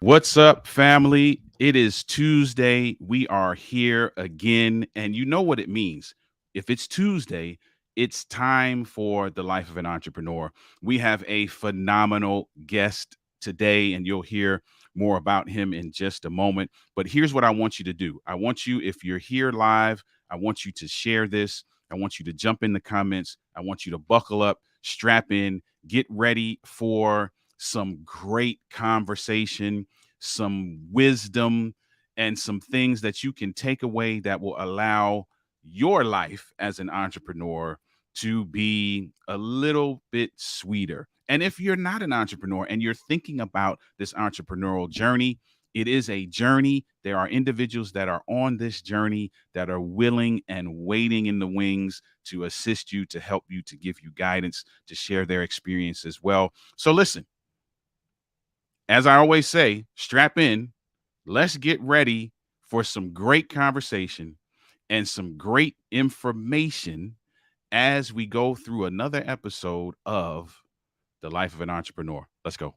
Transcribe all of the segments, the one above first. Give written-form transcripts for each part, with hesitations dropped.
What's up, family? It is Tuesday. We are here again, and you know what it means. If it's Tuesday, it's time for the life of an entrepreneur. We have a phenomenal guest today, and you'll hear more about him in just a moment. But here's what I want you to do. I want you, if you're here live, I want you to share this. I want you to jump in the comments. I want you to buckle up, strap in, get ready for some great conversation, some wisdom, and some things that you can take away that will allow your life as an entrepreneur to be a little bit sweeter. And if you're not an entrepreneur and you're thinking about this entrepreneurial journey, it is a journey. There are individuals that are on this journey that are willing and waiting in the wings to assist you, to help you, to give you guidance, to share their experience as well. So, listen, as I always say, strap in. Let's get ready for some great conversation and some great information as we go through another episode of The Life of an Entrepreneur. Let's go.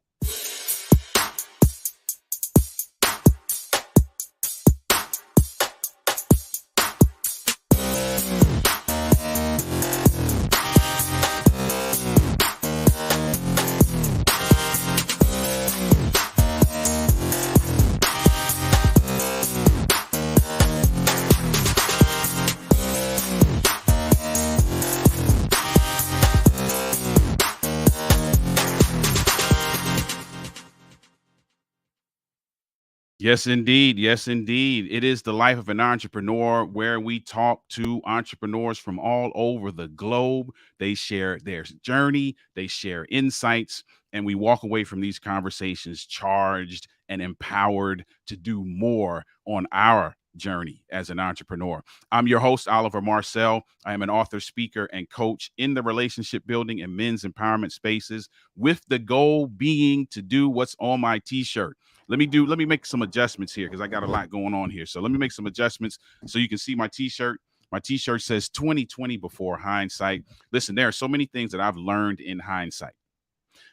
Yes, indeed. Yes, indeed. It is the life of an entrepreneur where we talk to entrepreneurs from all over the globe. They share their journey, they share insights, and we walk away from these conversations charged and empowered to do more on our journey as an entrepreneur. I'm your host, Oliver Marcel. I am an author, speaker, and coach in the relationship building and men's empowerment spaces, with the goal being to do what's on my t-shirt. Let me make some adjustments here because I got a lot going on here. So let me make some adjustments so you can see my t-shirt. My t-shirt says 2020 before hindsight. Listen, there are so many things that I've learned in hindsight.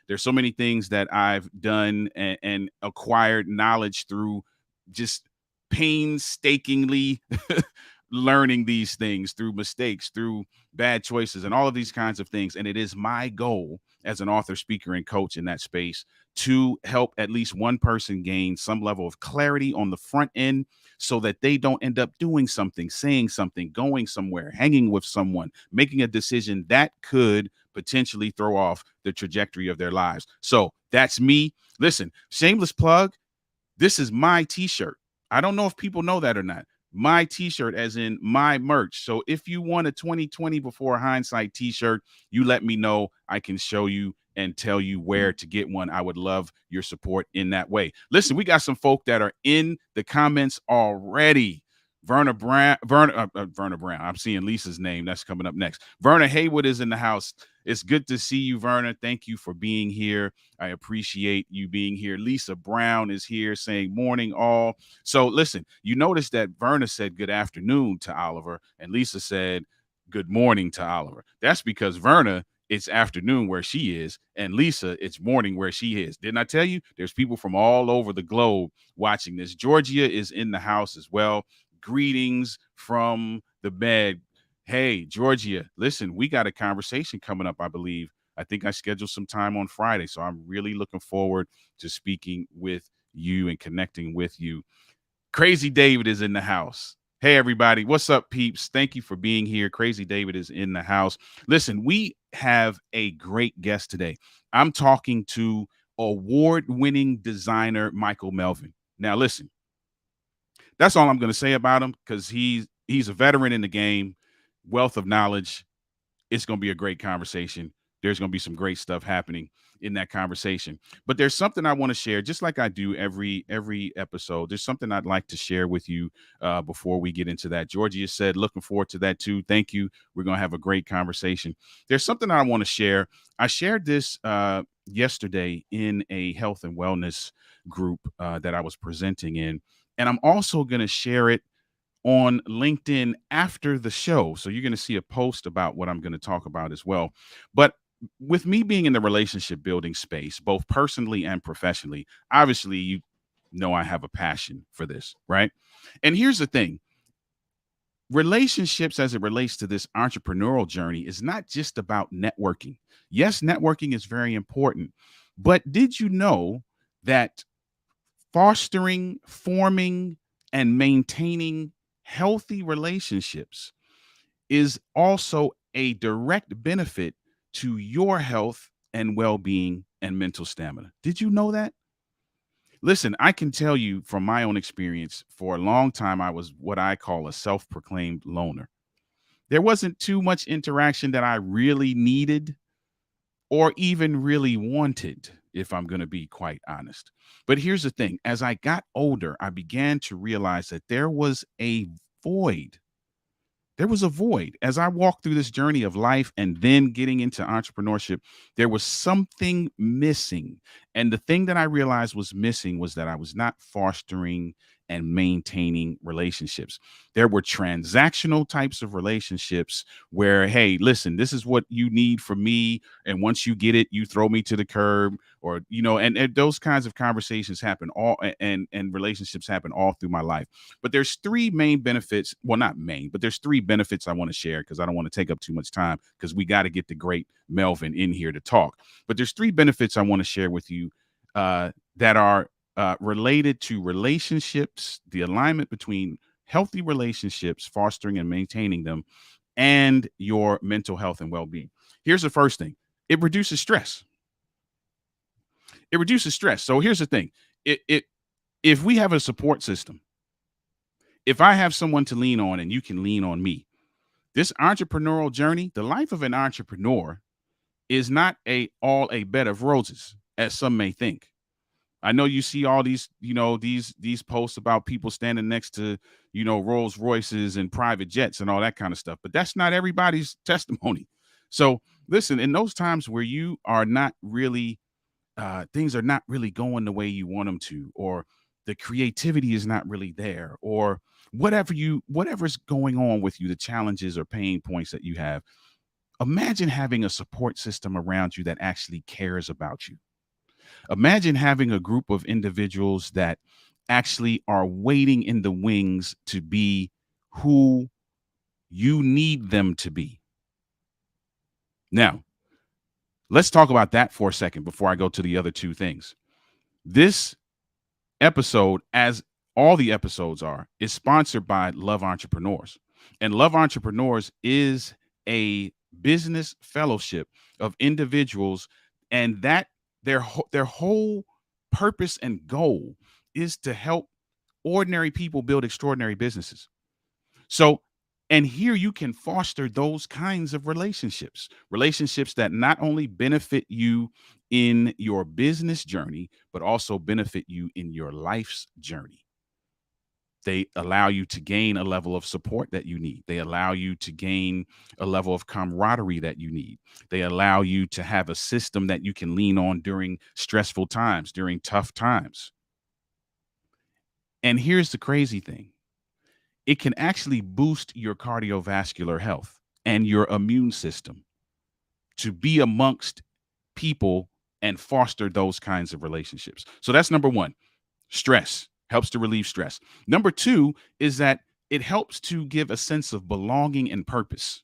There's so many things that I've done and acquired knowledge through just painstakingly learning these things through mistakes, through bad choices, and all of these kinds of things. And it is my goal as an author, speaker, and coach in that space to help at least one person gain some level of clarity on the front end so that they don't end up doing something, saying something, going somewhere, hanging with someone, making a decision that could potentially throw off the trajectory of their lives. So that's me. Listen, shameless plug. This is my t-shirt. I don't know if people know that or not. My t-shirt, as in my merch. So if you want a 2020 before hindsight t-shirt, you let me know. I can show you and tell you where to get one. I would love your support in that way. Listen, we got some folk that are in the comments already. Verna Brown. I'm seeing Lisa's name. That's coming up next. Verna Haywood is in the house. It's good to see you, Verna. Thank you for being here. I appreciate you being here. Lisa Brown is here saying morning all. So listen, you notice that Verna said good afternoon to Oliver and Lisa said good morning to Oliver. That's because Verna, it's afternoon where she is, and Lisa, it's morning where she is. Didn't I tell you? There's people from all over the globe watching this. Georgia is in the house as well. Greetings from the bed. Hey, Georgia, listen, we got a conversation coming up, I believe. I think I scheduled some time on Friday, so I'm really looking forward to speaking with you and connecting with you. Crazy David is in the house. Hey, everybody. What's up, peeps? Thank you for being here. Crazy David is in the house. Listen, we have a great guest today. I'm talking to award-winning designer Michael Melvin. Now, listen, that's all I'm going to say about him because he's a veteran in the game, wealth of knowledge. It's going to be a great conversation. There's going to be some great stuff happening in that conversation. But there's something I want to share, just like I do every episode. There's something I'd like to share with you before we get into that. Georgia said, looking forward to that too. Thank you. We're going to have a great conversation. There's something I want to share. I shared this yesterday in a health and wellness group that I was presenting in. And I'm also going to share it on LinkedIn after the show. So you're going to see a post about what I'm going to talk about as well. But with me being in the relationship building space, both personally and professionally, obviously know I have a passion for this, right? And here's the thing, relationships as it relates to this entrepreneurial journey is not just about networking. Yes, networking is very important, but did you know that fostering, forming, and maintaining healthy relationships is also a direct benefit to your health and well being and mental stamina? Did you know that? Listen, I can tell you from my own experience, for a long time, I was what I call a self proclaimed loner. There wasn't too much interaction that I really needed or even really wanted, if I'm going to be quite honest. But here's the thing, as I got older, I began to realize that void there was a void. As I walked through this journey of life and then getting into entrepreneurship, there was something missing. And the thing that I realized was missing was that I was not fostering and maintaining relationships. There were transactional types of relationships where, hey, listen, this is what you need from me. And once you get it, you throw me to the curb, or, and those kinds of conversations happen and relationships happen all through my life. But there's three main benefits. Well, not main, but there's three benefits I want to share because I don't want to take up too much time because we got to get the great Melvin in here to talk. But there's three benefits I want to share with you that are related to relationships, the alignment between healthy relationships, fostering and maintaining them, and your mental health and well-being. Here's the first thing. It reduces stress. It reduces stress. So here's the thing. If we have a support system, if I have someone to lean on and you can lean on me, this entrepreneurial journey, the life of an entrepreneur is not all a bed of roses, as some may think. I know you see all these, these posts about people standing next to, Rolls Royces and private jets and all that kind of stuff, but that's not everybody's testimony. So listen, in those times where you are not really things are not really going the way you want them to, or the creativity is not really there, or whatever's going on with you, the challenges or pain points that you have, imagine having a support system around you that actually cares about you. Imagine having a group of individuals that actually are waiting in the wings to be who you need them to be. Now, let's talk about that for a second before I go to the other two things. This episode, as all the episodes are, is sponsored by Love Entrepreneurs. And Love Entrepreneurs is a business fellowship of individuals, and that their whole purpose and goal is to help ordinary people build extraordinary businesses. So, and here you can foster those kinds of relationships that not only benefit you in your business journey, but also benefit you in your life's journey. They allow you to gain a level of support that you need. They allow you to gain a level of camaraderie that you need. They allow you to have a system that you can lean on during stressful times, during tough times. And here's the crazy thing. It can actually boost your cardiovascular health and your immune system to be amongst people and foster those kinds of relationships. So that's number one. Stress helps to relieve stress. Number two is that it helps to give a sense of belonging and purpose.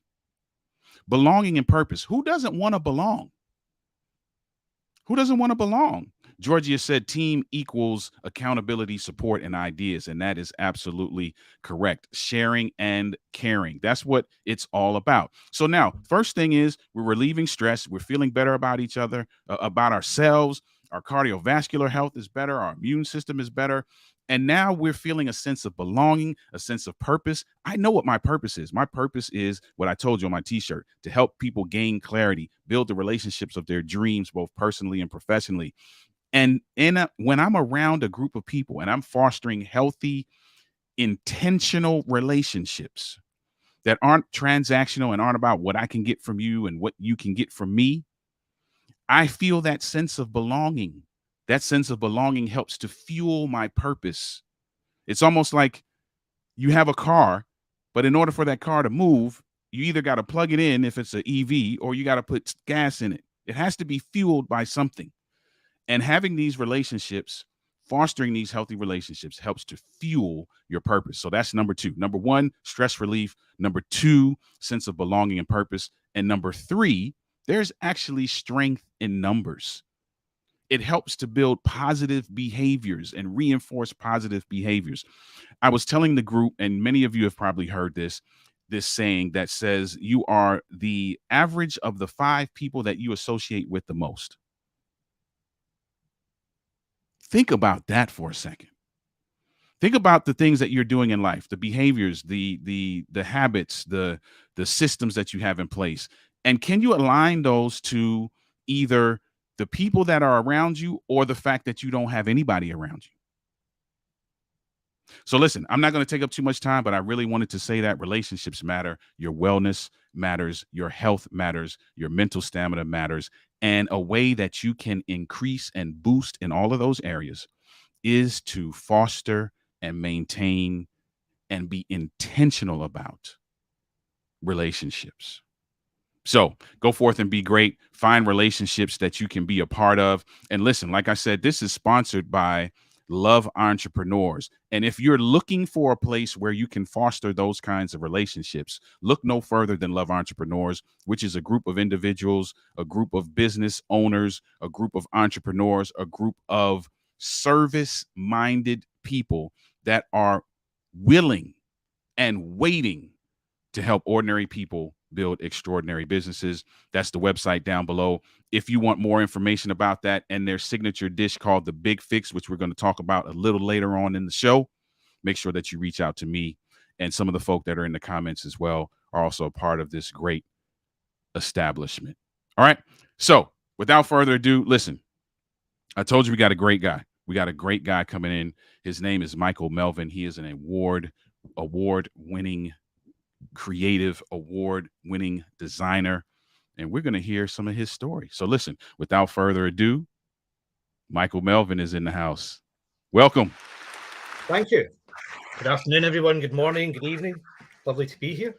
Belonging and purpose. Who doesn't want to belong? Who doesn't want to belong? Georgia said team equals accountability, support, and ideas. And that is absolutely correct. Sharing and caring. That's what it's all about. So now, first thing is we're relieving stress. We're feeling better about each other, about ourselves. Our cardiovascular health is better. Our immune system is better. And now we're feeling a sense of belonging, a sense of purpose. I know what my purpose is. My purpose is what I told you on my t-shirt, to help people gain clarity, build the relationships of their dreams, both personally and professionally. And when I'm around a group of people and I'm fostering healthy, intentional relationships that aren't transactional and aren't about what I can get from you and what you can get from me, I feel that sense of belonging. That sense of belonging helps to fuel my purpose. It's almost like you have a car, but in order for that car to move, you either got to plug it in if it's an EV, or you got to put gas in it. It has to be fueled by something. And having these relationships Fostering these healthy relationships helps to fuel your purpose. So that's number 2. Number 1, stress relief. Number 2, sense of belonging and purpose. And number 3, there's actually strength in numbers. It helps to build positive behaviors and reinforce positive behaviors. I was telling the group, and many of you have probably heard this saying that says you are the average of the 5 people that you associate with the most. Think about that for a second. Think about the things that you're doing in life, the behaviors, the habits, the systems that you have in place. And can you align those to either the people that are around you or the fact that you don't have anybody around you? So listen, I'm not going to take up too much time, but I really wanted to say that relationships matter. Your wellness matters. Your health matters. Your mental stamina matters. And a way that you can increase and boost in all of those areas is to foster and maintain and be intentional about relationships. So go forth and be great. Find relationships that you can be a part of. And listen, like I said, this is sponsored by Love Entrepreneurs. And if you're looking for a place where you can foster those kinds of relationships, look no further than Love Entrepreneurs, which is a group of individuals, a group of business owners, a group of entrepreneurs, a group of service-minded people that are willing and waiting to help ordinary people build extraordinary businesses. That's the website down below. If you want more information about that and their signature dish called the Big Fix, which we're going to talk about a little later on in the show, make sure that you reach out to me. And some of the folk that are in the comments as well are also a part of this great establishment. All right. So without further ado, listen, I told you we got a great guy. We got a great guy coming in. His name is Michael Melvin. He is an award-winning creative, award-winning designer, and we're going to hear some of his story. So listen, without further ado, Michael Melvin is in the house. Welcome. Thank you. Good afternoon, everyone. Good morning, good evening. Lovely to be here.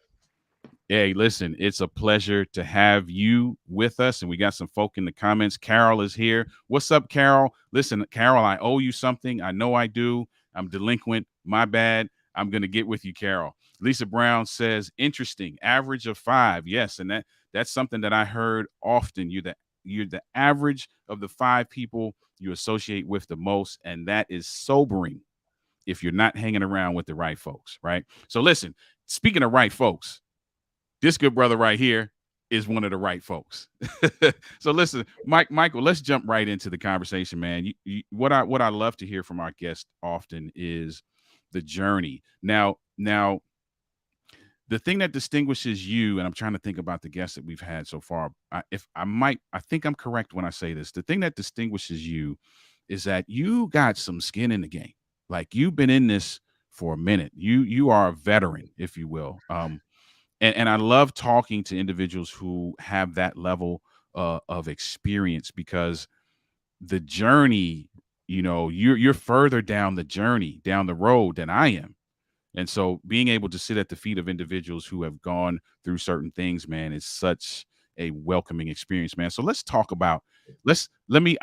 Hey, listen, it's a pleasure to have you with us, and we got some folk in the comments. Carol is here. What's up, Carol? Listen, Carol, I owe you something. I know I do. I'm delinquent. My bad. I'm going to get with you, Carol. Lisa Brown says, interesting, average of 5. Yes, and that's something that I heard often. You're the average of the 5 people you associate with the most, and that is sobering if you're not hanging around with the right folks, right? So listen, speaking of right folks, this good brother right here is one of the right folks. So listen, Michael, let's jump right into the conversation, man. What I love to hear from our guests often is the journey. Now, the thing that distinguishes you, and I'm trying to think about the guests that we've had so far. I think I'm correct when I say this. The thing that distinguishes you is that you got some skin in the game. Like you've been in this for a minute. You are a veteran, if you will. And I love talking to individuals who have that level of experience because the journey, you're further down the journey, down the road than I am. And so being able to sit at the feet of individuals who have gone through certain things, man, is such a welcoming experience, man. So let's talk about, I'm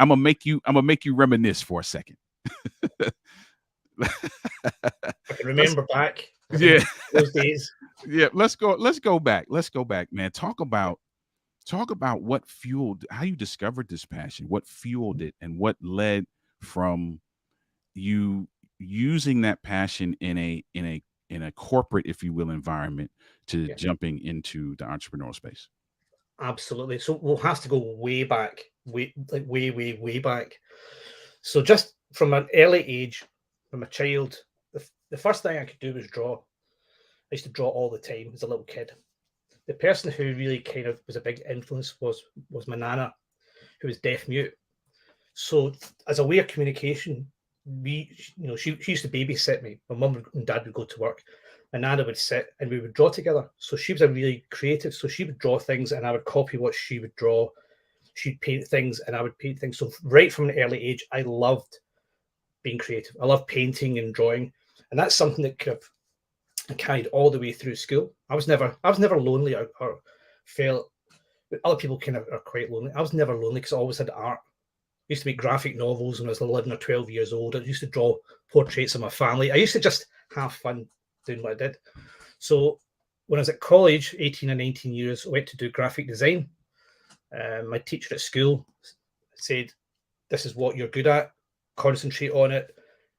gonna make you reminisce for a second. I can remember back. Yeah. Those days. Yeah, let's go back, man. Talk about what fueled, how you discovered this passion, what fueled it, and what led from you using that passion in a corporate, if you will, environment to jumping into the entrepreneurial space. Absolutely. So we'll have to go way back, way back. So just from an early age, from a child, the first thing I could do was draw. I used to draw all the time as a little kid. The person who really kind of was a big influence was my nana, who was deaf mute. So as a way of communication, she used to babysit me. My mum and dad would go to work. My nana would sit and we would draw together. So she was a really creative. So she would draw things and I would copy what she would draw. She'd paint things and I would paint things. So right from an early age, I loved being creative. I loved painting and drawing. And that's something that kind of carried all the way through school. I was never lonely or felt other people kind of are quite lonely. I was never lonely because I always had art. used to make graphic novels when I was 11 or 12 years old. I used to draw portraits of my family. I used to just have fun doing what I did. So when I was at college, 18 and 19 years, I went to do graphic design. My teacher at school said, this is what you're good at, concentrate on it,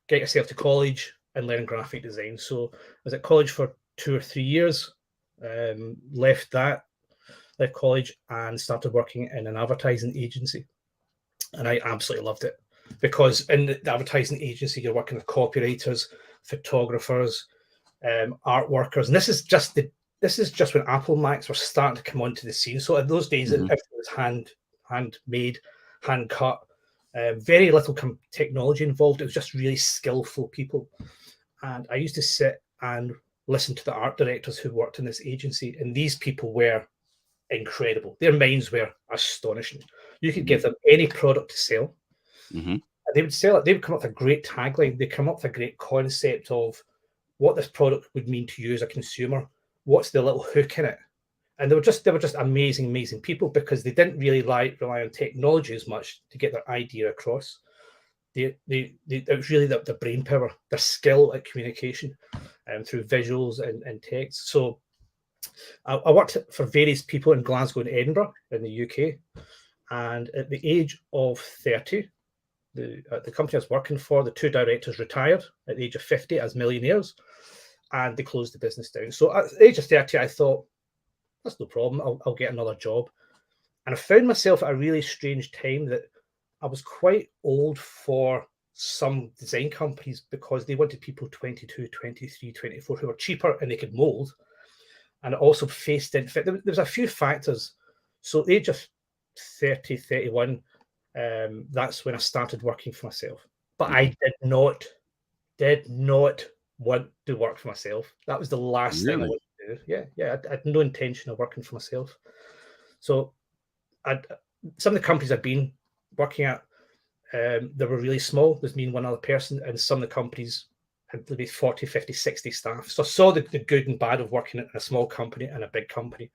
get yourself to college and learn graphic design. So I was at college for 2 or 3 years, left college and started working in an advertising agency. And I absolutely loved it because in the advertising agency, you're working with copywriters, photographers, art workers. And this is just when Apple Macs were starting to come onto the scene. So in those days, everything was handmade, hand cut. Very little technology involved. It was just really skillful people. And I used to sit and listen to the art directors who worked in this agency. And these people were incredible. Their minds were astonishing. You could give them any product to sell, and they would sell it. They would come up with a great tagline. They come up with a great concept of what this product would mean to you as a consumer. What's the little hook in it? And they were just amazing people because they didn't really rely on technology as much to get their idea across. It was really the brain power, their skill at communication, through visuals and text. So I worked for various people in Glasgow and Edinburgh in the UK. And at the age of 30, the company I was working for, the two directors retired at the age of 50 as millionaires, and they closed the business down. So at the age of 30, I thought, that's no problem. I'll get another job. And I found myself at a really strange time that I was quite old for some design companies because they wanted people 22, 23, 24 who were cheaper and they could mold. And it also faced in fit. There was a few factors. So at the age of 30, 31, that's when I started working for myself. But I did not want to work for myself. That was the last thing I wanted to do. Yeah. I had no intention of working for myself. So some of the companies I'd been working at, they were really small. There's me and one other person, and some of the companies had maybe 40, 50, 60 staff. So I saw the good and bad of working in a small company and a big company.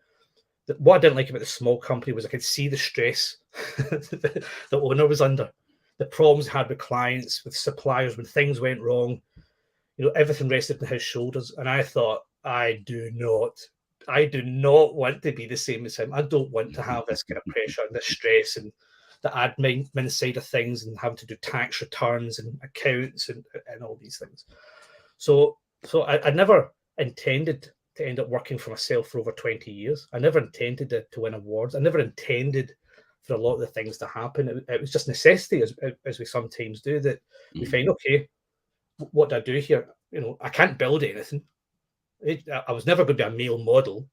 What I didn't like about the small company was I could see the stress the owner was under, the problems he had with clients, with suppliers, when things went wrong. Everything rested on his shoulders. And I thought, I do not want to be the same as him. I don't want to have this kind of pressure and this stress and the admin side of things and having to do tax returns and accounts and all these things. So I never intended to end up working for myself for over 20 years. I never intended to win awards. I never intended for a lot of the things to happen. It was just necessity, as we sometimes do, that we find, okay, what do I do here? I can't build anything. I was never going to be a male model.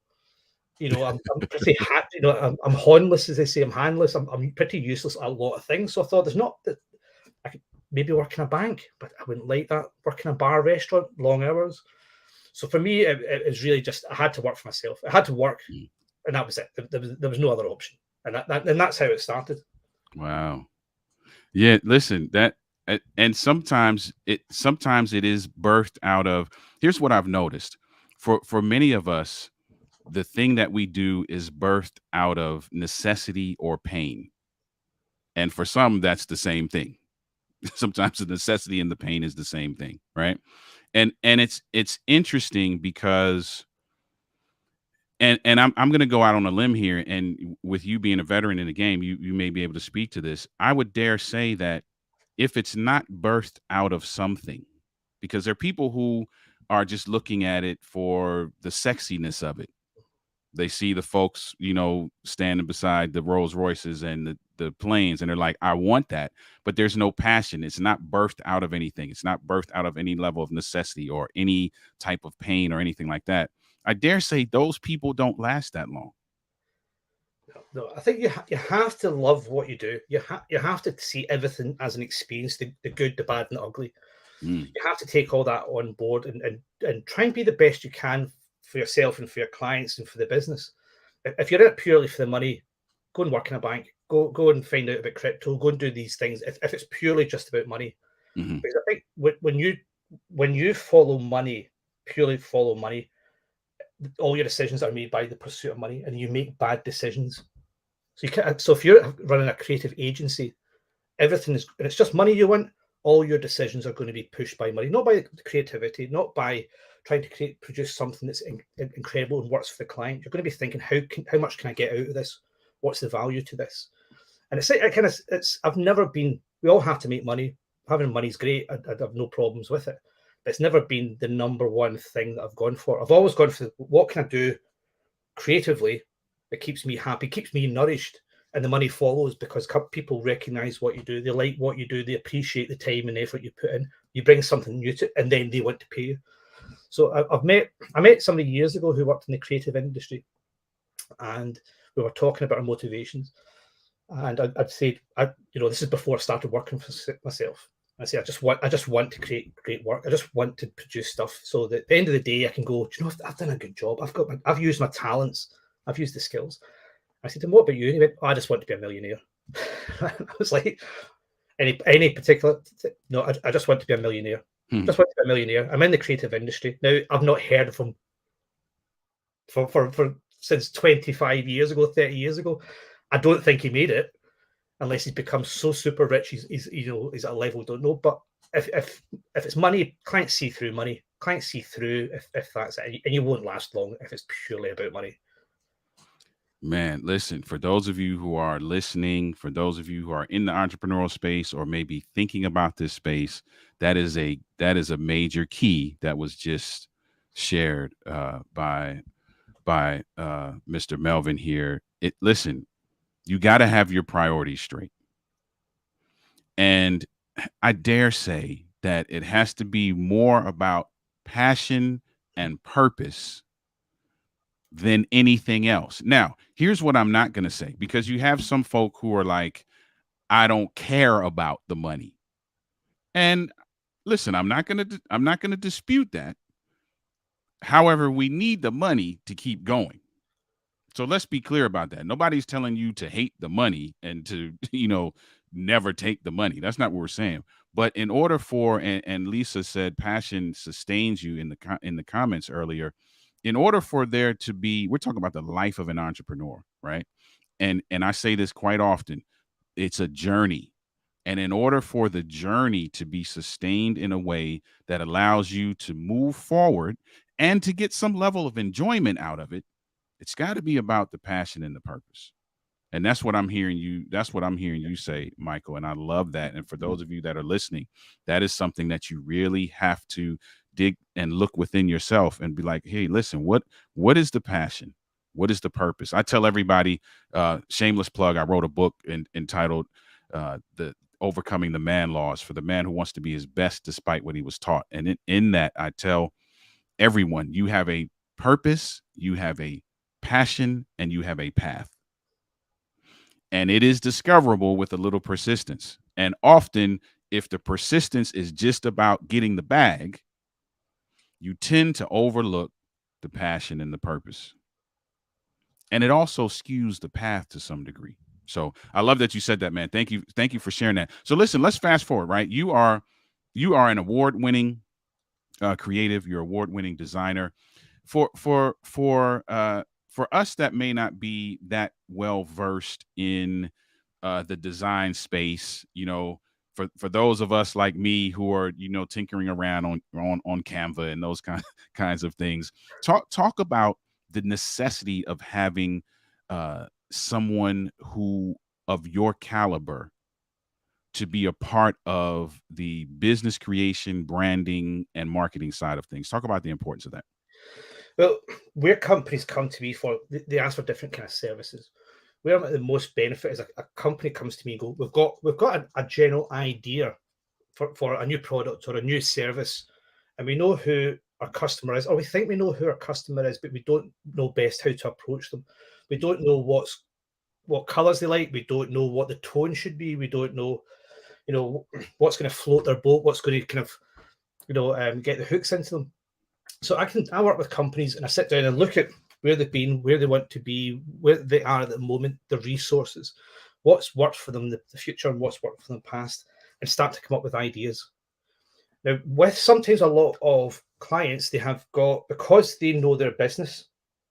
I'm pretty happy. I'm hornless, as they say. I'm handless. I'm pretty useless at a lot of things. So I thought, there's not that I could maybe work in a bank, but I wouldn't like that. Work in a bar, restaurant, long hours. So for me, it was really just I had to work for myself. I had to work, and that was it. There was no other option, and that's how it started. Wow. Yeah. Listen, and sometimes it is birthed out of. Here's what I've noticed for many of us. The thing that we do is birthed out of necessity or pain. And for some, that's the same thing. Sometimes the necessity and the pain is the same thing, right? And it's interesting because and I'm going to go out on a limb here, and with you being a veteran in the game, you may be able to speak to this. I would dare say that if it's not birthed out of something, because there are people who are just looking at it for the sexiness of it. They see the folks, standing beside the Rolls Royces and the planes, and they're like, I want that. But there's no passion. It's not birthed out of anything. It's not birthed out of any level of necessity or any type of pain or anything like that. I dare say those people don't last that long. No, I think you have to love what you do. You have to see everything as an experience, the good, the bad, and the ugly. You have to take all that on board and try and be the best you can for yourself and for your clients and for the business. If you're in it purely for the money, go and work in a bank. Go and find out about crypto. Go and do these things. If it's purely just about money, because I think when you follow money, purely follow money, all your decisions are made by the pursuit of money, and you make bad decisions. So if you're running a creative agency everything is, and it's just money you want, all your decisions are going to be pushed by money, not by creativity, not by trying to produce something that's incredible and works for the client. You're going to be thinking, how much can I get out of this? What's the value to this? And I've never been, we all have to make money. Having money is great. I have no problems with it. But it's never been the number one thing that I've gone for. I've always gone for what can I do creatively that keeps me happy, keeps me nourished, and the money follows because people recognize what you do. They like what you do. They appreciate the time and effort you put in. You bring something new to, and then they want to pay you. So I met somebody years ago who worked in the creative industry, and we were talking about our motivations. And I'd said, this is before I started working for myself. I say, I just want to create great work. I just want to produce stuff so that at the end of the day, I can go, I've done a good job. I've used my talents. I've used the skills. I said, and what about you? And he went, I just want to be a millionaire. I was like, any particular? No, I just want to be a millionaire. Just want to be a millionaire. I'm in the creative industry. Now, I've not heard of him for since 25 years ago, 30 years ago. I don't think he made it unless he's become so super rich. He's at a level we don't know. But if it's money, clients see through money. Clients see through if that's it, and you won't last long if it's purely about money. Man, listen, for those of you who are listening, for those of you who are in the entrepreneurial space or maybe thinking about this space, that is a major key that was just shared by Mr. Melvin here. Listen, you got to have your priorities straight. And I dare say that it has to be more about passion and purpose than anything else. Now, here's what I'm not going to say, because you have some folk who are like, I don't care about the money. And listen, I'm not going to dispute that. However, we need the money to keep going. So let's be clear about that. Nobody's telling you to hate the money and to, never take the money. That's not what we're saying. But in order for, and Lisa said passion sustains you in the comments earlier, in order for there to be, we're talking about the life of an entrepreneur, right? And I say this quite often, it's a journey. And in order for the journey to be sustained in a way that allows you to move forward and to get some level of enjoyment out of it, it's got to be about the passion and the purpose. And that's what I'm hearing you say, Michael. And I love that. And for those of you that are listening, that is something that you really have to dig and look within yourself and be like, hey, listen, what is the passion? What is the purpose? I tell everybody, shameless plug, I wrote a book entitled The Overcoming the Man Laws for the man who wants to be his best despite what he was taught. And in that, I tell everyone, you have a purpose, you have a passion, and you have a path. And it is discoverable with a little persistence. And often, if the persistence is just about getting the bag, you tend to overlook the passion and the purpose. And it also skews the path to some degree. So I love that you said that, man. Thank you for sharing that. So listen, let's fast forward, right? You are an award-winning creative. You're an award-winning designer. For us that may not be that well versed in the design space, for those of us like me who are tinkering around on Canva and those kinds of things, talk about the necessity of having someone who of your caliber to be a part of the business creation, branding, and marketing side of things. Talk about the importance of that. Well, where companies come to me for, they ask for different kind of services. Where I'm at the most benefit is a company comes to me and go, we've got a general idea for a new product or a new service, and we know who our customer is, or we think we know who our customer is, but we don't know best how to approach them. We don't know what colors they like. We don't know what the tone should be. We don't know, what's going to float their boat, what's going to kind of, get the hooks into them. So I work with companies and I sit down and look at where they've been, where they want to be, where they are at the moment, the resources, what's worked for them in the future and what's worked for them in the past, and start to come up with ideas. Now, with sometimes a lot of clients, they have got, because they know their business,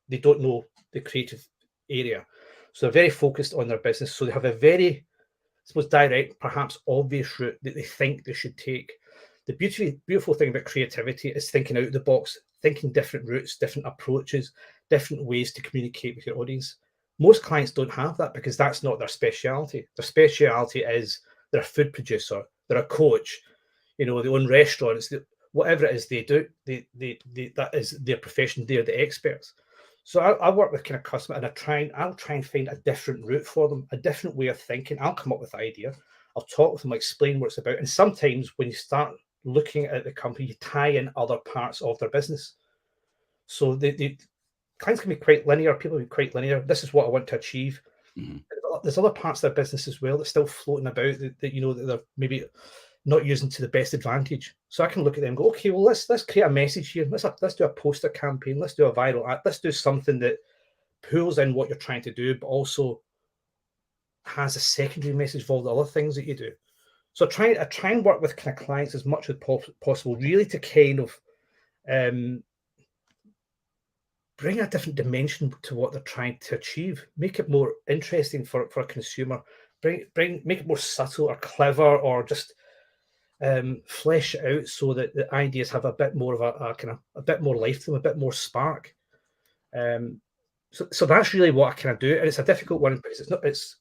they don't know the creative area. So they're very focused on their business. So they have a very suppose, direct, perhaps obvious route that they think they should take. The beautiful thing about creativity is thinking out of the box, thinking different routes, different approaches, different ways to communicate with your audience. Most clients don't have that because that's not their speciality. Their speciality is they're a food producer, they're a coach, they own restaurants, whatever it is they do, that is their profession. They're the experts. So I work with kind of customer, and I'll try and find a different route for them, a different way of thinking. I'll come up with the idea. I'll talk with them, explain what it's about. And sometimes when you start looking at the company, you tie in other parts of their business. So the clients can be quite linear. People can be quite linear. This is what I want to achieve. Mm-hmm. There's other parts of their business as well that's still floating about that that they're maybe not using to the best advantage. So I can look at them and go, okay, well, let's create a message here. Let's do a poster campaign. Let's do a viral ad. Let's do something that pulls in what you're trying to do, but also has a secondary message for all the other things that you do. So I try and work with kind of clients as much as possible, really, to kind of bring a different dimension to what they're trying to achieve, make it more interesting for a consumer, make it more subtle or clever, or just flesh it out so that the ideas have a bit more of a kind of a bit more life to them, a bit more spark. So that's really what I kind of do, and it's a difficult one because it's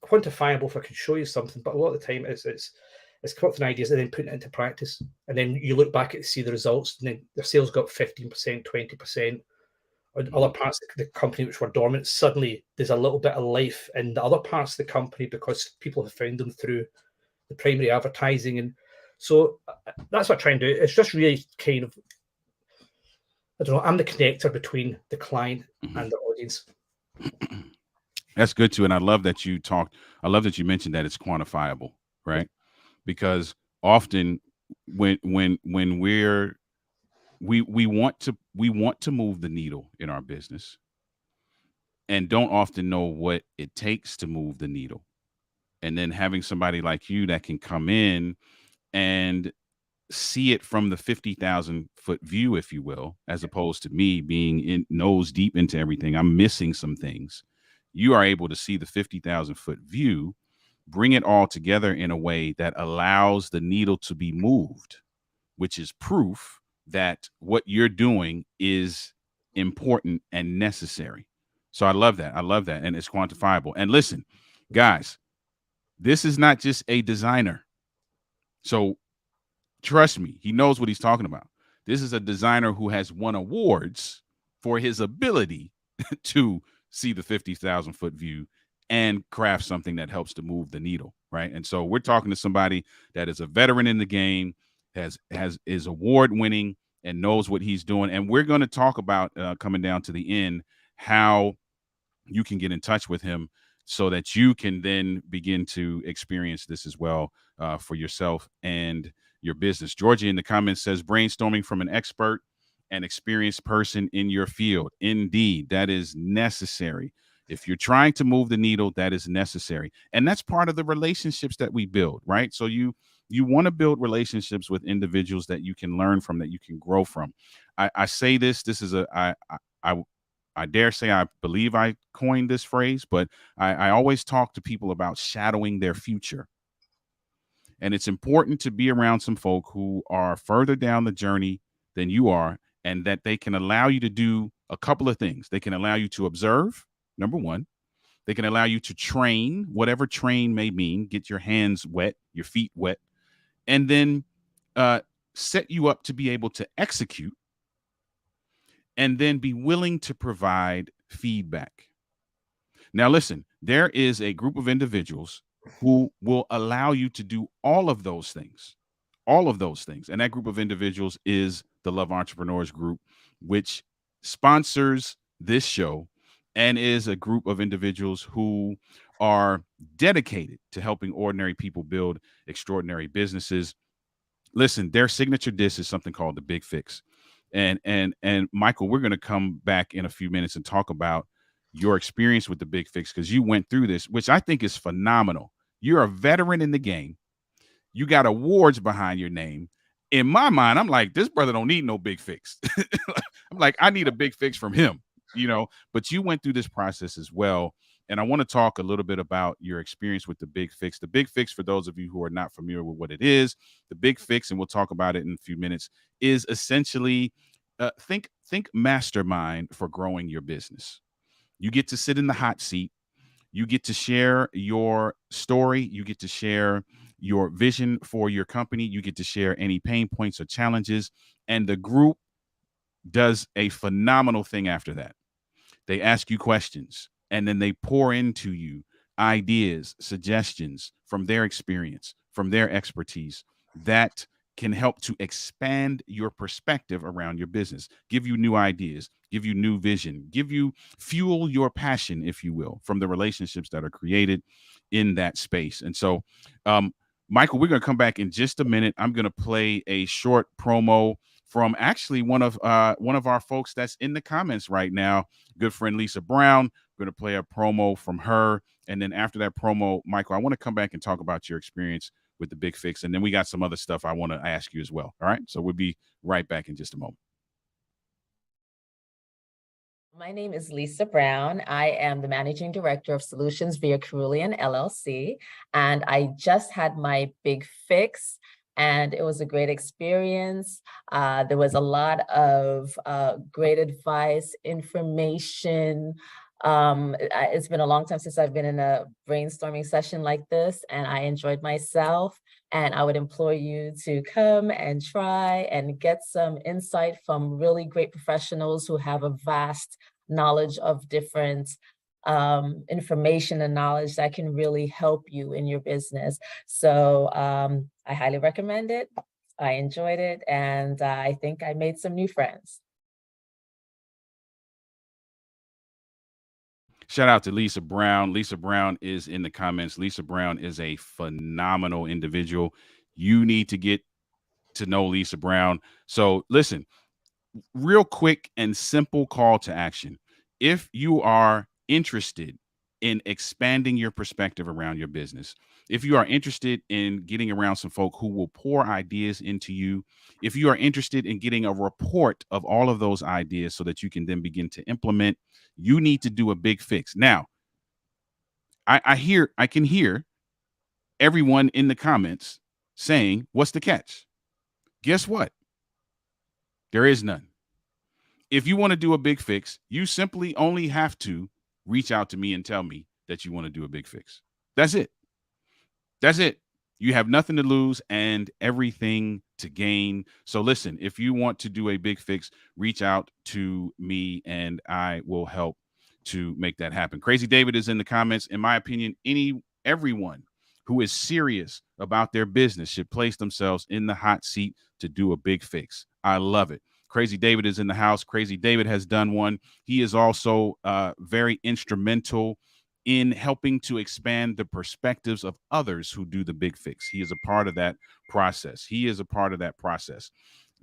quantifiable. If I can show you something, but a lot of the time it's come up with ideas and then putting it into practice, and then you look back and see the results, and then their sales got 15%, 20%. On other parts of the company which were dormant, suddenly there's a little bit of life in the other parts of the company because people have found them through the primary advertising. And so that's what I try and do. It's just really kind of, I don't know, I'm the connector between the client and the audience. That's good too. And I love that you mentioned that it's quantifiable, right? Because often when we want to move the needle in our business and don't often know what it takes to move the needle. And then having somebody like you that can come in and see it from the 50,000-foot view, if you will, as opposed to me being in nose deep into everything. I'm missing some things. You are able to see the 50,000-foot view, bring it all together in a way that allows the needle to be moved, which is proof that what you're doing is important and necessary. So I love that. I love that. And it's quantifiable. And listen, guys, this is not just a designer. So trust me, he knows what he's talking about. This is a designer who has won awards for his ability to see the 50,000-foot view and craft something that helps to move the needle, right? And so we're talking to somebody that is a veteran in the game, is award winning, and knows what he's doing. And we're going to talk about coming down to the end how you can get in touch with him so that you can then begin to experience this as well for yourself and your business. Georgia in the comments says brainstorming from an expert and experienced person in your field. Indeed, that is necessary. If you're trying to move the needle, that is necessary. And that's part of the relationships that we build, right? So you want to build relationships with individuals that you can learn from, that you can grow from. I say this is I dare say I believe I coined this phrase, but I always talk to people about shadowing their future. And it's important to be around some folk who are further down the journey than you are, and that they can allow you to do a couple of things. They can allow you to observe, number one. They can allow you to train, whatever train may mean, get your hands wet, your feet wet, and then set you up to be able to execute and then be willing to provide feedback. Now, listen, there is a group of individuals who will allow you to do all of those things. All of those things. And that group of individuals is the Love Entrepreneurs Group, which sponsors this show and is a group of individuals who are dedicated to helping ordinary people build extraordinary businesses. Listen, their signature dish is something called the Big Fix. And Michael, we're going to come back in a few minutes and talk about your experience with the Big Fix, because you went through this, which I think is phenomenal. You're a veteran in the game. You got awards behind your name. In my mind, I'm like, this brother don't need no big fix. I'm like, I need a big fix from him, but you went through this process as well. And I want to talk a little bit about your experience with the Big Fix. The Big Fix, for those of you who are not familiar with what it is, the Big Fix, and we'll talk about it in a few minutes, is essentially think mastermind for growing your business. You get to sit in the hot seat. You get to share your story. You get to share your vision for your company. You get to share any pain points or challenges. And the group does a phenomenal thing after that. They ask you questions and then they pour into you ideas, suggestions from their experience, from their expertise that can help to expand your perspective around your business, give you new ideas, give you new vision, give you fuel your passion, if you will, from the relationships that are created in that space. And so, Michael, we're going to come back in just a minute. I'm going to play a short promo from actually one of our folks that's in the comments right now, good friend Lisa Brown. We're going to play a promo from her. And then after that promo, Michael, I want to come back and talk about your experience with the Big Fix. And then we got some other stuff I want to ask you as well. All right. So we'll be right back in just a moment. My name is Lisa Brown. I am the Managing Director of Solutions via Carulian LLC. And I just had my Big Fix. And it was a great experience. There was a lot of great advice, information. It's been a long time since I've been in a brainstorming session like this, and I enjoyed myself. And I would implore you to come and try and get some insight from really great professionals who have a vast knowledge of different information and knowledge that can really help you in your business. So I highly recommend it. I enjoyed it, and I think I made some new friends. Shout out to Lisa Brown. Lisa Brown is in the comments. Lisa Brown is a phenomenal individual. You need to get to know Lisa Brown. So listen, real quick and simple call to action. If you are interested in expanding your perspective around your business, if you are interested in getting around some folk who will pour ideas into you, if you are interested in getting a report of all of those ideas so that you can then begin to implement, you need to do a Big Fix. Now, I can hear everyone in the comments saying, what's the catch? Guess what? There is none. If you want to do a Big Fix, you simply only have to reach out to me and tell me that you want to do a Big Fix. That's it. That's it. You have nothing to lose and everything to gain. So listen, if you want to do a Big Fix, reach out to me and I will help to make that happen. Crazy David is in the comments. In my opinion, everyone who is serious about their business should place themselves in the hot seat to do a Big Fix. I love it. Crazy David is in the house. Crazy David has done one. He is also very instrumental in helping to expand the perspectives of others who do the Big Fix. He is a part of that process.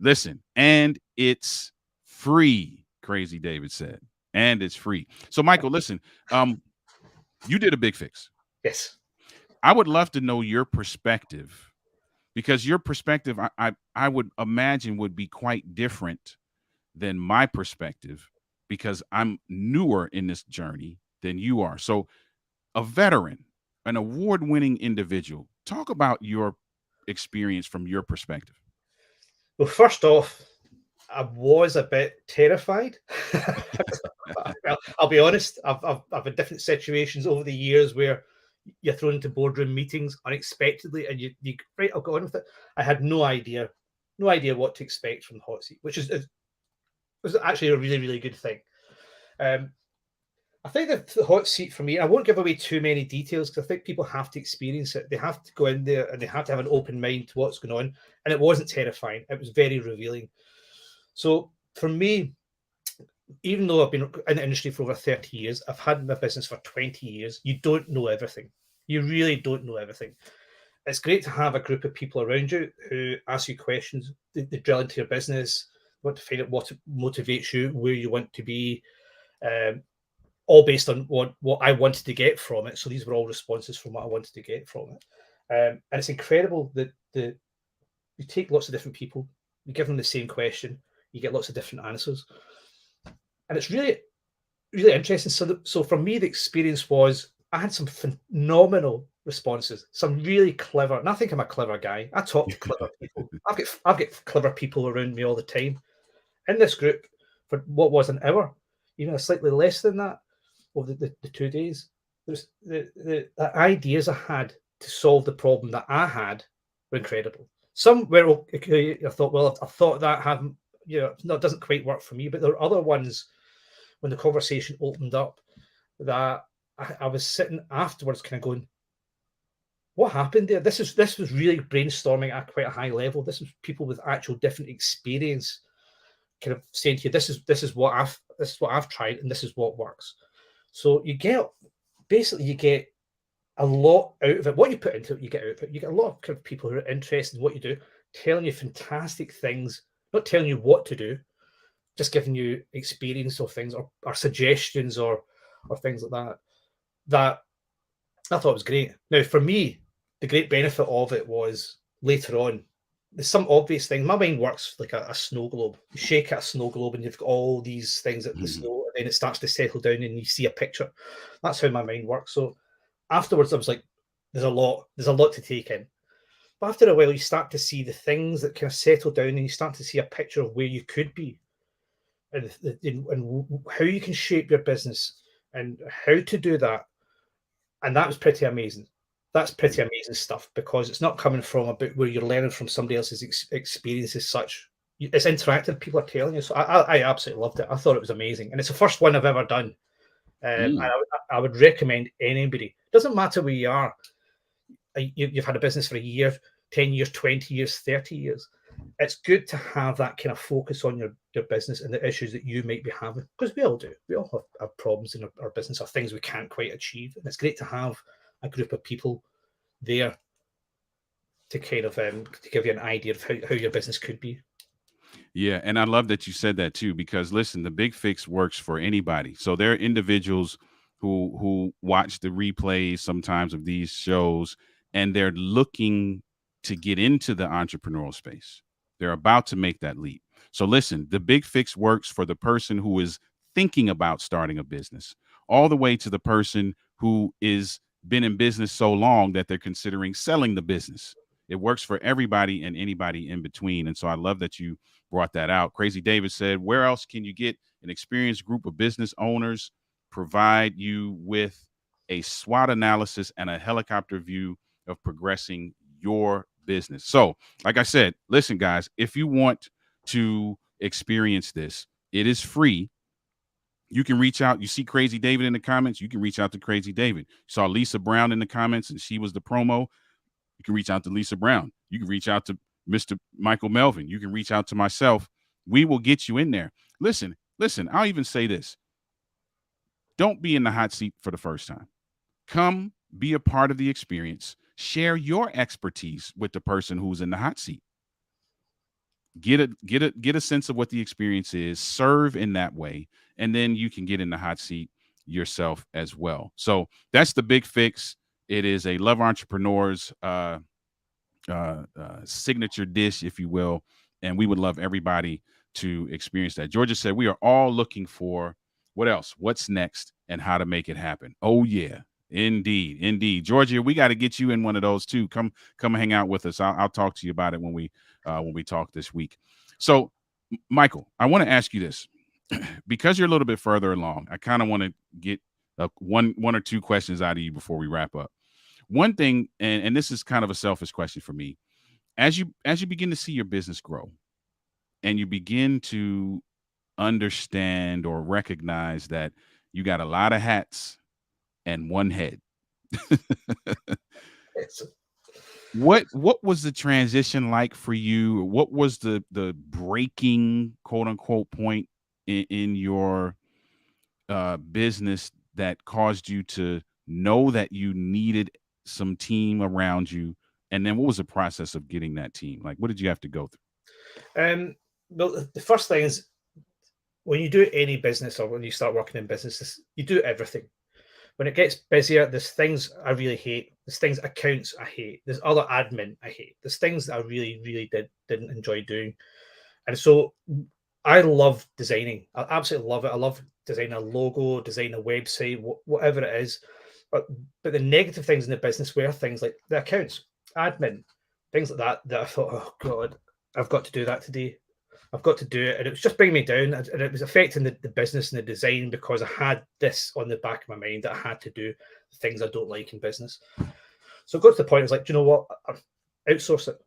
Listen, and it's free, Crazy David said. And it's free. So, Michael, listen, you did a Big Fix. Yes. I would love to know your perspective, because your perspective, I would imagine, would be quite different than my perspective, because I'm newer in this journey than you are. So a veteran, an award-winning individual, talk about your experience from your perspective. Well, first off, I was a bit terrified. Well, I'll be honest. I've had different situations over the years where you're thrown into boardroom meetings unexpectedly, and you right, I'll go on with it. I had no idea what to expect from the hot seat, which was actually a really, really good thing. I think that the hot seat for me, I won't give away too many details because I think people have to experience it. They have to go in there and they have to have an open mind to what's going on. And it wasn't terrifying. It was very revealing. So for me, even though I've been in the industry for over 30 years, I've had my business for 20 years. You don't know everything. You really don't know everything. It's great to have a group of people around you who ask you questions. They drill into your business, want to find out what motivates you, where you want to be, all based on what I wanted to get from it. So these were all responses from what I wanted to get from it. And it's incredible that you take lots of different people, you give them the same question, you get lots of different answers. And it's really really interesting. So for me, the experience was I had some phenomenal responses, some really clever, and I think I'm a clever guy. I talk to clever people. I've got clever people around me all the time. In this group, for what was an hour, even slightly less than that, over the 2 days, there's the ideas I had to solve the problem that I had were incredible. Some were okay. I thought, well, I thought that hadn't, no, it doesn't quite work for me. But there are other ones when the conversation opened up that I was sitting afterwards, kind of going, "What happened there?" This was really brainstorming at quite a high level. This was people with actual different experience, kind of saying to you, "This is what I've tried, and this is what works." So you get a lot out of it. What you put into it, you get out of it. You get a lot of kind of people who are interested in what you do, telling you fantastic things, not telling you what to do, just giving you experience of things or suggestions or things like that. That I thought was great. Now, for me, the great benefit of it was later on. There's some obvious things. My mind works like a snow globe. You shake a snow globe, and you've got all these things that the snow, and then it starts to settle down, and you see a picture. That's how my mind works. So afterwards, I was like, "There's a lot to take in." But after a while, you start to see the things that kind of settle down, and you start to see a picture of where you could be, and how you can shape your business, and how to do that. And that was pretty amazing. That's pretty amazing stuff, because it's not coming from a book where you're learning from somebody else's experience as such. It's interactive. People are telling you. So I absolutely loved it. I thought it was amazing. And it's the first one I've ever done. And I would recommend anybody. Doesn't matter where you are. You've had a business for a year, 10 years, 20 years, 30 years. It's good to have that kind of focus on your business and the issues that you might be having, because we all do. We all have problems in our business or things we can't quite achieve. And it's great to have a group of people there to kind of to give you an idea of how your business could be. Yeah, and I love that you said that too, because listen, the big fix works for anybody. So there are individuals who watch the replays sometimes of these shows, and they're looking to get into the entrepreneurial space. They're about to make that leap. So listen, the big fix works for the person who is thinking about starting a business, all the way to the person who is been in business so long that they're considering selling the business. It works for everybody and anybody in between. And so I love that you brought that out. Crazy David said, where else can you get an experienced group of business owners, provide you with a SWOT analysis and a helicopter view of progressing your business? So, like I said, listen, guys, if you want to experience this, it is free. You can reach out. You see Crazy David in the comments. You can reach out to Crazy David. You saw Lisa Brown in the comments, and she was the promo. You can reach out to Lisa Brown. You can reach out to Mr. Michael Melvin. You can reach out to myself. We will get you in there. Listen, I'll even say this. Don't be in the hot seat for the first time. Come be a part of the experience. Share your expertise with the person who's in the hot seat. Get a sense of what the experience is, serve in that way, and then you can get in the hot seat yourself as well. So that's the big fix. It is a Love Entrepreneurs signature dish, if you will, and we would love everybody to experience that. Georgia said we are all looking for what else, what's next, and how to make it happen. Oh yeah, indeed. Georgia, we got to get you in one of those too. Come hang out with us. I'll talk to you about it when we talk this week. So Michael, I want to ask you this because you're a little bit further along. I kind of want to get one or two questions out of you before we wrap up. One thing, and this is kind of a selfish question for me, as you begin to see your business grow and you begin to understand or recognize that you got a lot of hats and one head. What was the transition like for you? What was the breaking, quote unquote, point in your business that caused you to know that you needed some team around you? And then what was the process of getting that team? Like, what did you have to go through? Well, the first thing is, when you do any business or when you start working in business, you do everything. When it gets busier, there's things I really hate. There's things, accounts I hate. There's other admin I hate. There's things that I really, really didn't enjoy doing. And so I love designing. I absolutely love it. I love designing a logo, designing a website, whatever it is. But the negative things in the business were things like the accounts, admin, things like that. That I thought, oh God, I've got to do that today. I've got to do it, and it was just bringing me down, and it was affecting the business and the design because I had this on the back of my mind that I had to do things I don't like in business. So it got to the point. I was like, do you know what? Outsource it.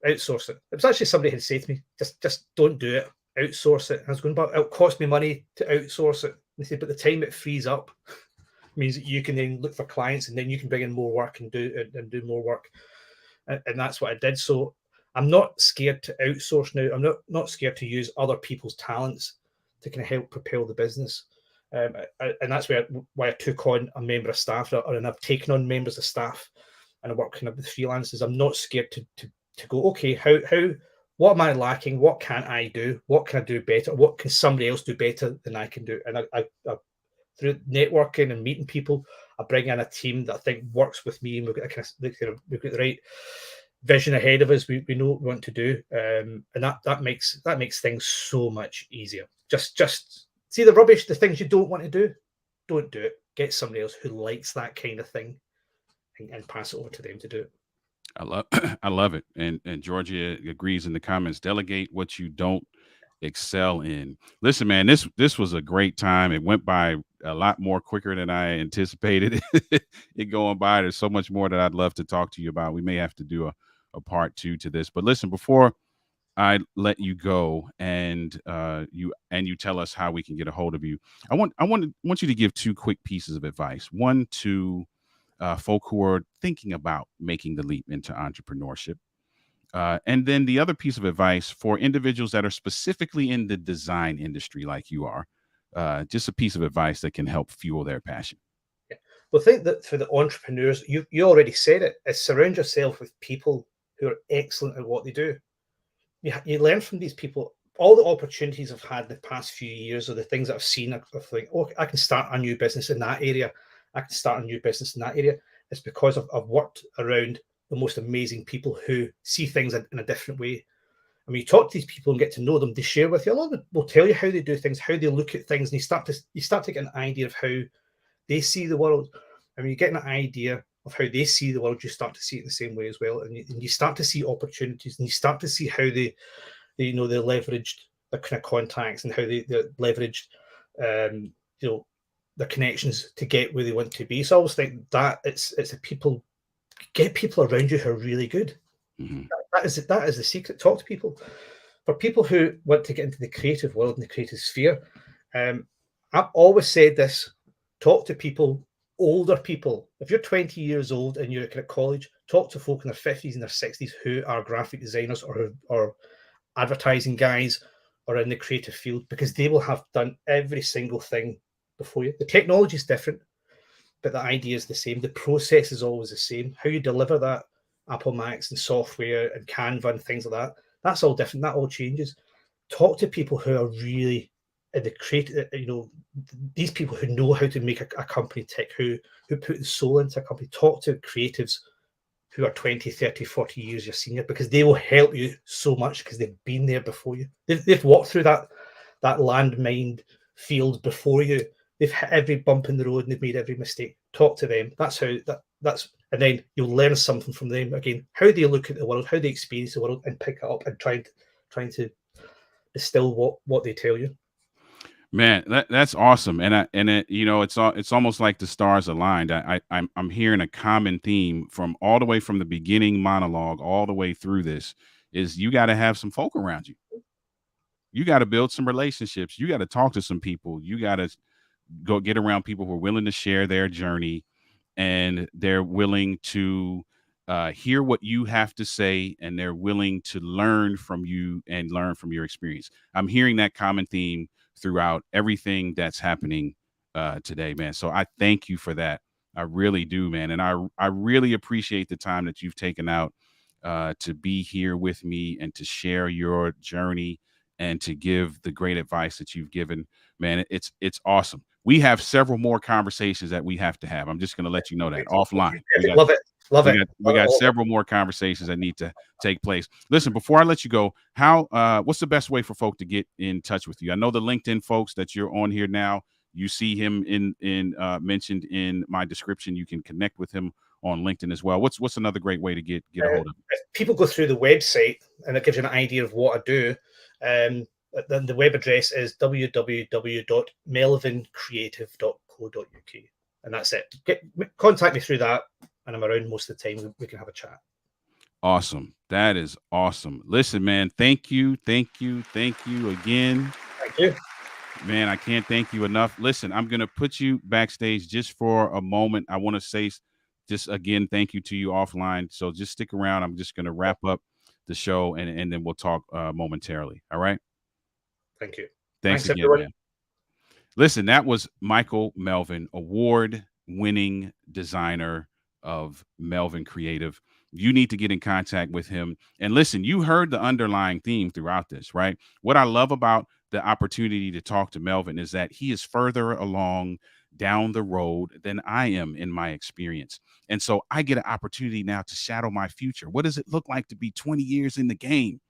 Outsource it. It was actually somebody had said to me, just don't do it. Outsource it. And I was going, but it'll cost me money to outsource it. And they said, but the time it frees up means that you can then look for clients and then you can bring in more work and do more work. And that's what I did. So I'm not scared to outsource now. I'm not scared to use other people's talents to kind of help propel the business. And that's why I took on a member of staff, and I've taken on members of staff, and I work kind of with freelancers. I'm not scared to go, okay, how what am I lacking? What can I do? What can I do better? What can somebody else do better than I can do? And I through networking and meeting people, I bring in a team that I think works with me, and we've got we've got the right vision ahead of us. We know what we want to do, and that makes things so much easier. Just see the rubbish, the things you don't want to do, don't do it. Get somebody else who likes that kind of thing, and pass it over to them to do it. I love it. And Georgia agrees in the comments. Delegate what you don't excel in. Listen, man, this was a great time. It went by a lot more quicker than I anticipated it going by. There's so much more that I'd love to talk to you about. We may have to do a part 2 to this. But listen, before I let you go and you tell us how we can get a hold of you, I want you to give 2 quick pieces of advice. One to folk who are thinking about making the leap into entrepreneurship. And then the other piece of advice for individuals that are specifically in the design industry, like you are, just a piece of advice that can help fuel their passion. Yeah. Well, I think that for the entrepreneurs, you already said it, is surround yourself with people who are excellent at what they do. You learn from these people. All the opportunities I've had in the past few years, or the things that I've seen, I think, oh, I can start a new business in that area. I can start a new business in that area. It's because I've worked around the most amazing people who see things in a different way. And when you talk to these people and get to know them, they share with you. A lot of them will tell you how they do things, how they look at things, and you start to get an idea of how they see the world. And when you get an idea of how they see the world, you start to see it the same way as well. And you start to see opportunities, and you start to see how they leveraged their kind of contacts, and how they leveraged the connections to get where they want to be. So I always think that it's get people around you who are really good. Mm-hmm. That is the secret. Talk to people. For people who want to get into the creative world and the creative sphere, I've always said this: talk to people, older people. If you're 20 years old and you're at college, talk to folk in their 50s and their 60s who are graphic designers or advertising guys or in the creative field, because they will have done every single thing before you. The technology is different, but the idea is the same. The process is always the same. How you deliver that, Apple Macs and software and Canva and things like that, that's all different. That all changes. Talk to people who are really in the creative, these people who know how to make a company tick, who put the soul into a company. Talk to creatives who are 20, 30, 40 years your senior, because they will help you so much because they've been there before you. They've walked through that landmine field before you. They've hit every bump in the road and they've made every mistake. Talk to them. That's how and then you'll learn something from them. Again, how they look at the world, how they experience the world, and pick it up and trying to distill what they tell you. Man, that's awesome, and it's almost like the stars aligned. I'm hearing a common theme from all the way from the beginning monologue all the way through this is you got to have some folk around you. You got to build some relationships. You got to talk to some people. You got to go get around people who are willing to share their journey, and they're willing to hear what you have to say, and they're willing to learn from you and learn from your experience. I'm hearing that common theme throughout everything that's happening today, man. So I thank you for that. I really do, man. And I really appreciate the time that you've taken out to be here with me and to share your journey and to give the great advice that you've given, man. It's awesome. We have several more conversations that we have to have. I'm just going to let you know that offline. Love it. Love we it. got Love it all. several more conversations that need to take place. Listen, before I let you go, what's the best way for folk to get in touch with you? I know the LinkedIn folks that you're on here now. You see him in mentioned in my description. You can connect with him on LinkedIn as well. What's another great way to get a hold of him? If people go through the website and it gives you an idea of what I do, then the web address is www.melvincreative.co.uk, and that's it. Contact me through that, and I'm around most of the time. We can have a chat. Awesome. That is awesome. Listen, man, thank you again. Thank you. Man, I can't thank you enough. Listen, I'm going to put you backstage just for a moment. I want to say just again, thank you to you offline. So just stick around. I'm just going to wrap up the show and then we'll talk momentarily. All right. Thank you. Thanks again, everyone. man. Listen, that was Michael Melvin, award-winning designer of Melvin Creative. You need to get in contact with him. And listen, you heard the underlying theme throughout this, right? What I love about the opportunity to talk to Melvin is that he is further along down the road than I am in my experience. And so I get an opportunity now to shadow my future. What does it look like to be 20 years in the game?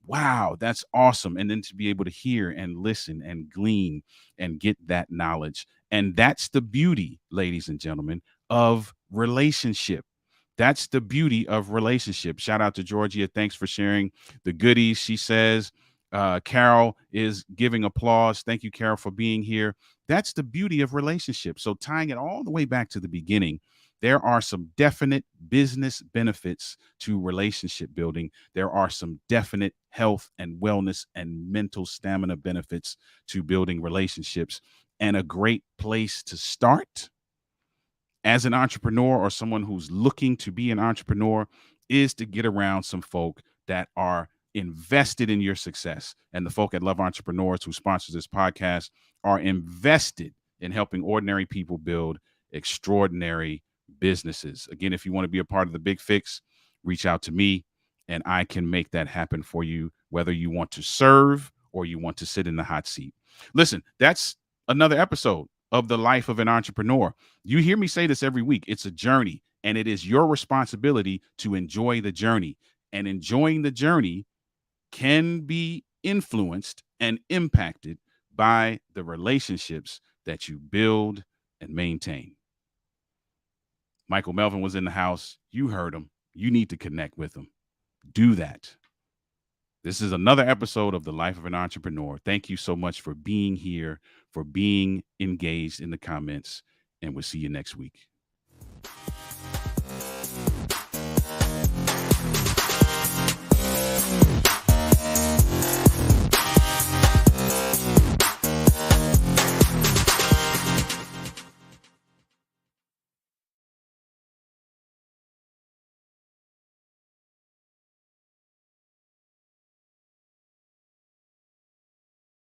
Wow, that's awesome. And then to be able to hear and listen and glean and get that knowledge. And that's the beauty, ladies and gentlemen, of relationship. That's the beauty of relationship. Shout out to Georgia. Thanks for sharing the goodies. She says, Carol is giving applause. Thank you, Carol, for being here. That's the beauty of relationships. So tying it all the way back to the beginning, there are some definite business benefits to relationship building. There are some definite health and wellness and mental stamina benefits to building relationships. And a great place to start as an entrepreneur or someone who's looking to be an entrepreneur is to get around some folk that are invested in your success. And the folk at Love Entrepreneurs, who sponsors this podcast, are invested in helping ordinary people build extraordinary businesses. Again, if you want to be a part of the Big Fix, reach out to me and I can make that happen for you, whether you want to serve or you want to sit in the hot seat. Listen, that's another episode of The Life of an Entrepreneur. You hear me say this every week. It's a journey, and it is your responsibility to enjoy the journey. And enjoying the journey can be influenced and impacted by the relationships that you build and maintain. Michael Melvin was in the house. You heard him. You need to connect with him. Do that. This is another episode of The Life of an Entrepreneur. Thank you so much for being here, for being engaged in the comments, and we'll see you next week.